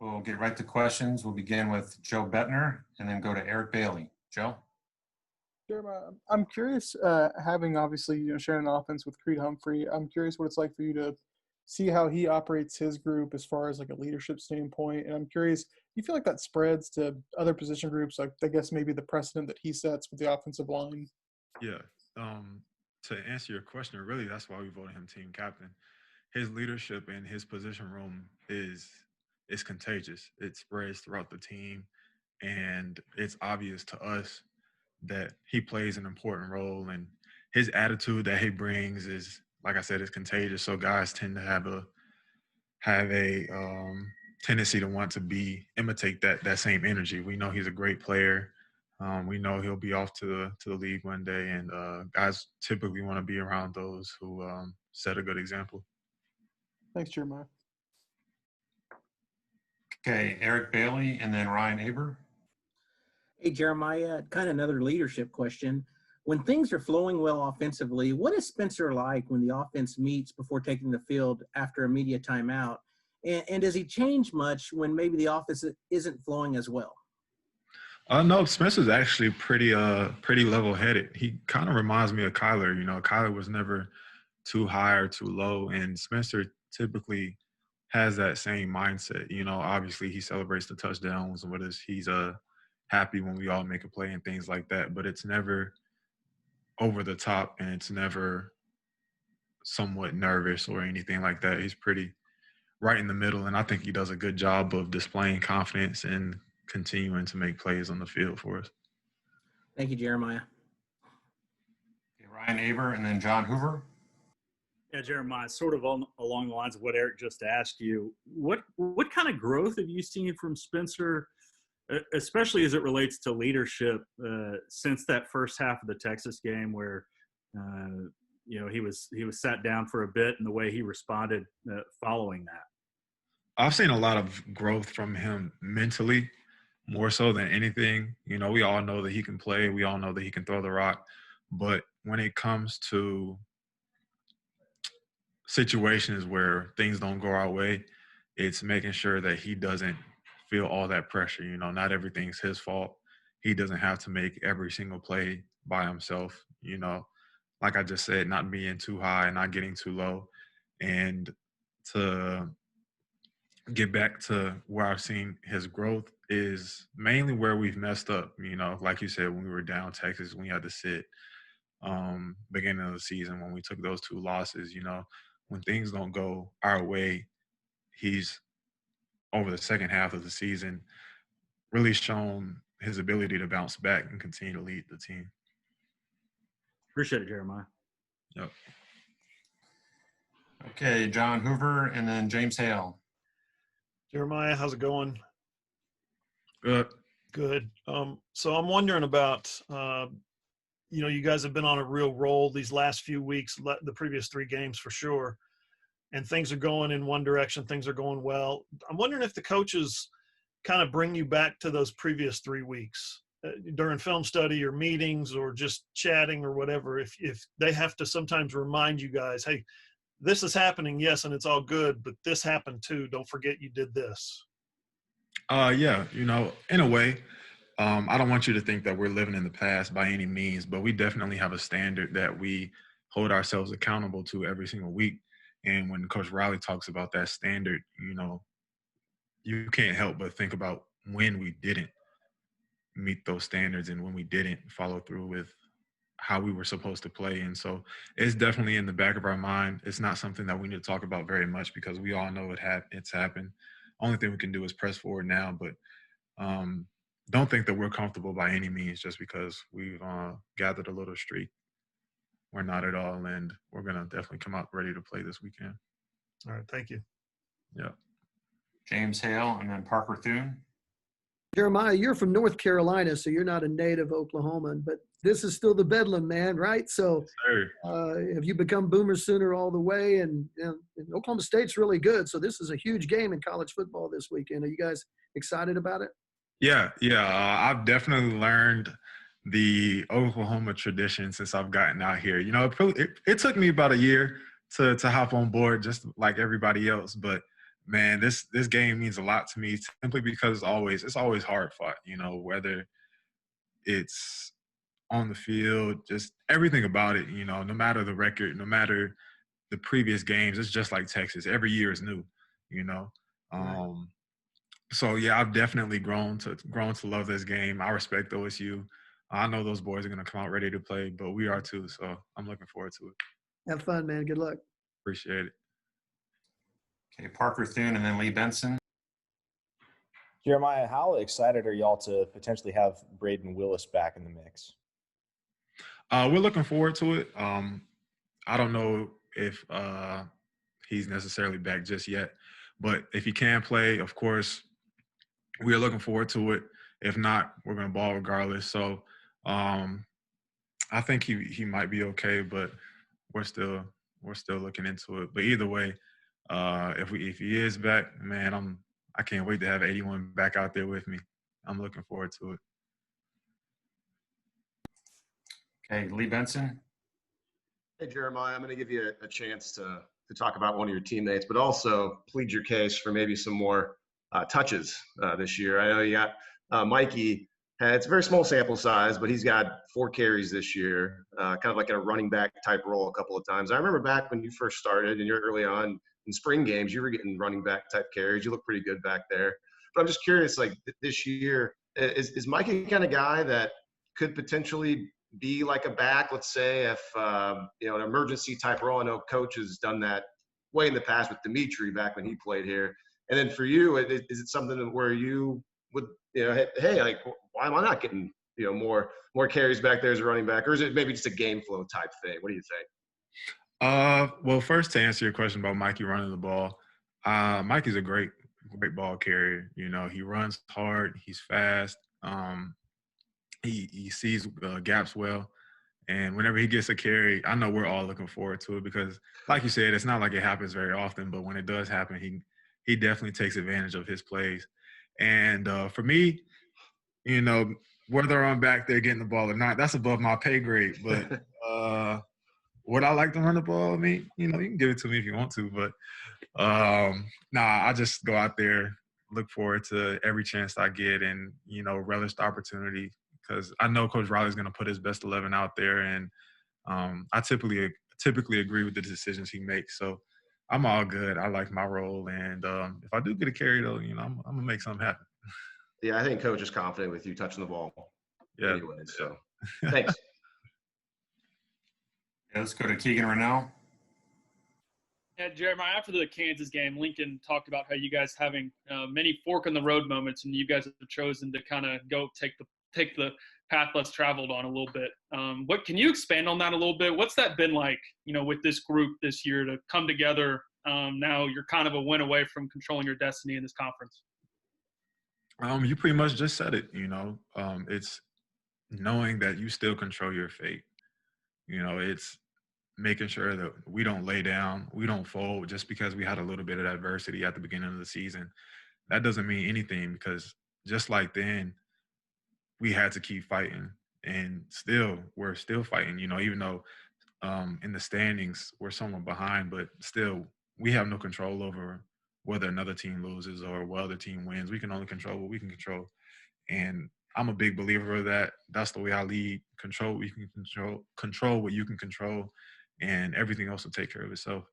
We'll get right to questions. We'll begin with Joe Bettner and then go to Eric Bailey. Joe? Jeremiah, I'm curious, having obviously sharing an offense with Creed Humphrey. I'm curious what it's like for you to see how he operates his group as far as like a leadership standpoint. And I'm curious, do you feel like that spreads to other position groups? Like I guess maybe the precedent that he sets with the offensive line. Yeah. To answer your question, really, that's why we voted him team captain. His leadership in his position room is contagious. It spreads throughout the team, and it's obvious to us that he plays an important role, and his attitude that he brings is, like I said, is contagious. So guys tend to have a tendency to want to imitate that same energy. We know he's a great player. We know he'll be off to the league one day, and guys typically want to be around those who set a good example. Thanks, Jeremiah. Okay, Eric Bailey and then Ryan Aber. Hey, Jeremiah, kind of another leadership question. When things are flowing well offensively, what is Spencer like when the offense meets before taking the field after a media timeout? And does he change much when maybe the offense isn't flowing as well? No, Spencer's actually pretty level-headed. He kind of reminds me of Kyler. Kyler was never too high or too low, and Spencer typically has that same mindset. Obviously he celebrates the touchdowns and he's happy when we all make a play and things like that, but it's never over the top and it's never somewhat nervous or anything like that. He's pretty right in the middle, and I think he does a good job of displaying confidence and continuing to make plays on the field for us. Thank you, Jeremiah. Okay, Ryan Aber and then John Hoover. Yeah, Jeremiah, sort of along the lines of what Eric just asked you, what kind of growth have you seen from Spencer, especially as it relates to leadership, since that first half of the Texas game where he was sat down for a bit and the way he responded following that? I've seen a lot of growth from him mentally, more so than anything. We all know that he can play. We all know that he can throw the rock. But when it comes to situations where things don't go our way, it's making sure that he doesn't feel all that pressure. Not everything's his fault. He doesn't have to make every single play by himself. Like I just said, not being too high, not getting too low. And to get back to where I've seen his growth is mainly where we've messed up. Like you said, when we were down Texas, we had to sit beginning of the season when we took those 2 losses. When things don't go our way, he's over the second half of the season really shown his ability to bounce back and continue to lead the team. Appreciate it, Jeremiah. Yep. Okay, John Hoover and then James Hale. Jeremiah, how's it going? Good. Good. So I'm wondering about, you guys have been on a real roll these last few weeks, the previous 3 games for sure, and things are going in one direction. Things are going well. I'm wondering if the coaches kind of bring you back to those previous 3 weeks during film study or meetings or just chatting or whatever. If they have to sometimes remind you guys, hey, this is happening, yes, and it's all good, but this happened too. Don't forget you did this. Yeah, in a way, I don't want you to think that we're living in the past by any means, but we definitely have a standard that we hold ourselves accountable to every single week. And when Coach Riley talks about that standard, you can't help but think about when we didn't meet those standards and when we didn't follow through with how we were supposed to play. And so it's definitely in the back of our mind. It's not something that we need to talk about very much because we all know it's happened. Only thing we can do is press forward now, but don't think that we're comfortable by any means just because we've gathered a little streak. We're not at all, and we're going to definitely come out ready to play this weekend. All right, thank you. Yeah. James Hale and then Parker Thune. Jeremiah, you're from North Carolina, so you're not a native Oklahoman, but this is still the Bedlam, man, right? So have you become Boomer Sooner all the way? And Oklahoma State's really good, so this is a huge game in college football this weekend. Are you guys excited about it? Yeah. I've definitely learned the Oklahoma tradition since I've gotten out here. It took me about a year to hop on board just like everybody else, but man, this game means a lot to me simply because it's always hard fought, whether it's on the field, just everything about it, no matter the record, no matter the previous games, it's just like Texas. Every year is new, you know. Um, so yeah, I've definitely grown to love this game. I respect OSU. I know those boys are gonna come out ready to play, but we are too. So I'm looking forward to it. Have fun, man. Good luck. Appreciate it. Okay, Parker Thune and then Lee Benson. Jeremiah, how excited are y'all to potentially have Braden Willis back in the mix? We're looking forward to it. I don't know if he's necessarily back just yet, but if he can play, of course, we are looking forward to it. If not, we're going to ball regardless. So I think he might be okay, but we're still looking into it. But either way, if he is back, man, I can't wait to have 81 back out there with me. I'm looking forward to it. Okay, Lee Benson. Hey, Jeremiah, I'm going to give you a chance to talk about one of your teammates, but also plead your case for maybe some more touches this year. I know you got Mikey. It's a very small sample size, but he's got 4 carries this year, kind of like in a running back type role a couple of times. I remember back when you first started and you're early on in spring games, you were getting running back type carries. You look pretty good back there. But I'm just curious, like this year, is Mikey the kind of guy that could potentially be like a back, let's say, if an emergency type role? I know Coach has done that way in the past with Dimitri back when he played here. And then for you, is it something where you would, hey, like, why am I not getting, more carries back there as a running back? Or is it maybe just a game flow type thing? What do you think? Well, first to answer your question about Mikey running the ball, Mikey's a great ball carrier. He runs hard. He's fast. He sees gaps well. And whenever he gets a carry, I know we're all looking forward to it because, like you said, it's not like it happens very often. But when it does happen, he definitely takes advantage of his plays. And for me, whether I'm back there getting the ball or not, that's above my pay grade. But would I like to run the ball? I mean, you can give it to me if you want to. But, I just go out there, look forward to every chance I get and, relish the opportunity because I know Coach Riley's going to put his best 11 out there. And I typically agree with the decisions he makes. So I'm all good. I like my role. And if I do get a carry, though, I'm going to make something happen. Yeah, I think Coach is confident with you touching the ball. Yeah. Anyway, so thanks. Yeah, let's go to Keegan Rennell. Yeah, Jeremiah, after the Kansas game, Lincoln talked about how you guys having many fork in the road moments, and you guys have chosen to kind of go take the path less traveled on a little bit. What can you expand on that a little bit? What's that been like, with this group this year to come together? Now you're kind of a win away from controlling your destiny in this conference. You pretty much just said it. It's knowing that you still control your fate. It's making sure that we don't lay down, we don't fold just because we had a little bit of adversity at the beginning of the season. That doesn't mean anything because just like then, we had to keep fighting, and we're still fighting. Even though in the standings we're somewhat behind, but still we have no control over whether another team loses or what other team wins. We can only control what we can control, and I'm a big believer of that. That's the way I lead. Control what you can control what you can control, and everything else will take care of itself.